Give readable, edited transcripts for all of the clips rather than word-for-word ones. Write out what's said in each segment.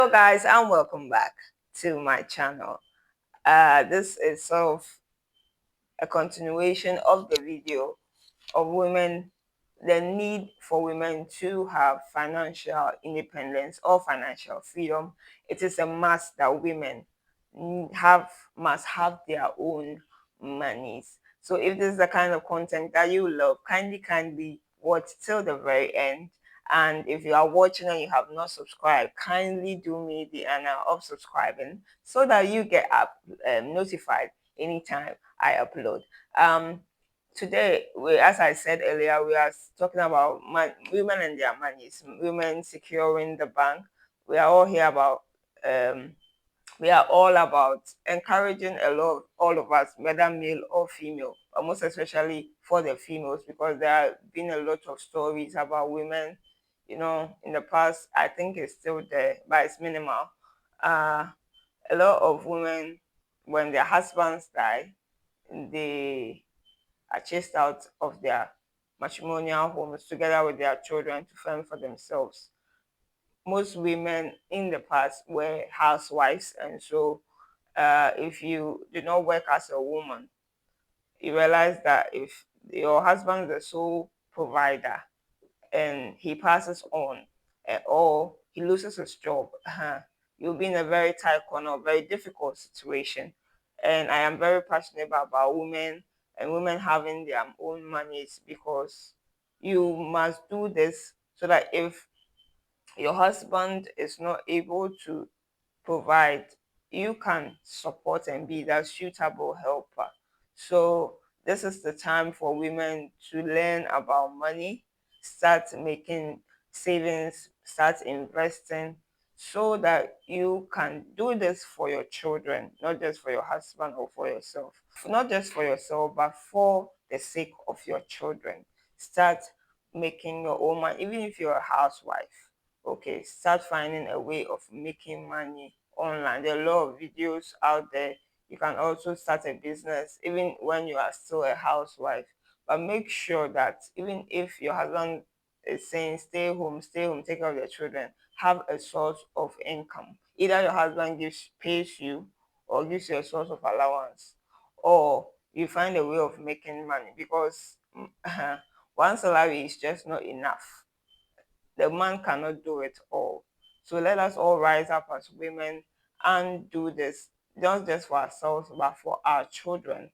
Hello guys, and welcome back to my channel. This is sort of a continuation of the video of women, the need for women to have financial independence or financial freedom. It is a must that women must have their own monies. So if this is the kind of content that you love, kindly watch till the very end. And if you are watching and you have not subscribed, kindly do me the honor of subscribing so that you get notified anytime I upload. Today, as I said earlier, we are talking about women and their monies, women securing the bank. We are all here about um, we are all about encouraging all of us, whether male or female, but most especially for the females, because there have been a lot of stories about women, in the past. I think it's still there, but it's minimal. Uh, a lot of women, when their husbands die, they are chased out of their matrimonial homes together with their children to fend for themselves. Most women in the past were housewives, and so if you do not work as a woman, you realize that if your husband is the sole provider and he passes on, or he loses his job, you'll be in a very tight corner, very difficult situation. And I am very passionate about women and women having their own monies, because you must do this so that if your husband is not able to provide, you can support and be that suitable helper. So this is the time for women to learn about money, start making savings, start investing, so that you can do this for your children, not just for your husband or for yourself. Not just for yourself, but for the sake of your children. Start making your own money, even if you're a housewife. Okay, start finding a way of making money online. There are a lot of videos out there. You can also start a business even when you are still a housewife. But make sure that even if your husband is saying stay home, take care of your children, have a source of income. Either your husband pays you or gives you a source of allowance, or you find a way of making money, because one salary is just not enough. The man cannot do it all. So let us all rise up as women and do this, not just for ourselves, but for our children.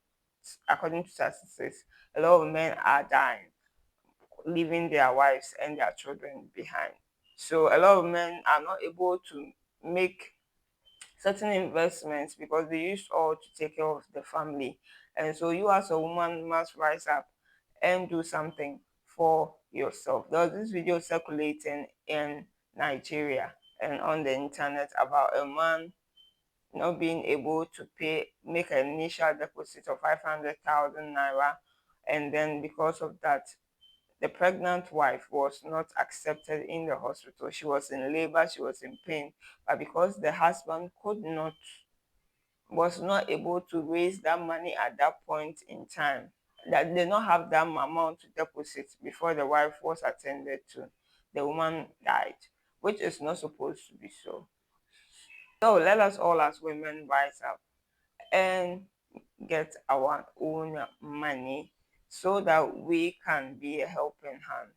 According to statistics, a lot of men are dying, leaving their wives and their children behind. So a lot of men are not able to make certain investments because they used all to take care of the family. And so you as a woman must rise up and do something for yourself. There was this video circulating in Nigeria and on the internet about a man not being able to make an initial deposit of 500,000 naira, and then because of that, the pregnant wife was not accepted in the hospital. She was in labor, she was in pain, but because the husband was not able to raise that money at that point in time, that did not have that amount to deposit before the wife was attended to, the woman died, which is not supposed to be so. So let us all as women rise up and get our own money so that we can be a helping hand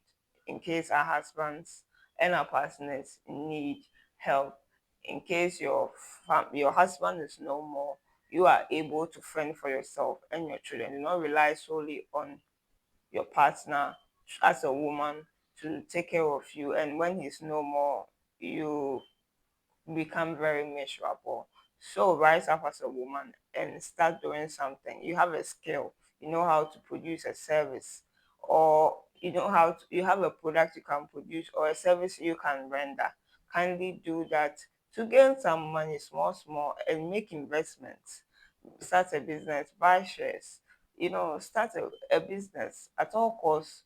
in case our husbands and our partners need help. In case your husband is no more, you are able to fend for yourself and your children. Do not rely solely on your partner as a woman to take care of you, and when he's no more, you become very miserable. So rise up as a woman and start doing something. You have a skill, you know how to produce a service, or you have a product you can produce or a service you can render. Kindly do that to gain some money, small, and make investments. Start a business, buy shares, start a business at all costs.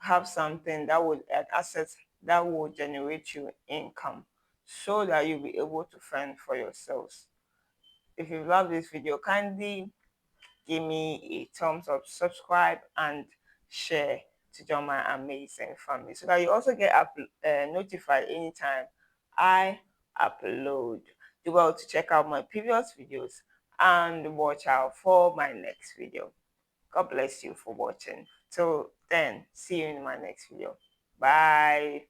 Have something that would an asset that will generate you income so that you'll be able to fend for yourselves. If you love this video, kindly give me a thumbs up, subscribe, and share to join my amazing family so that you also get notified anytime I upload. Do well to check out my previous videos and watch out for my next video. God bless you for watching. Till then, see you in my next video. Bye.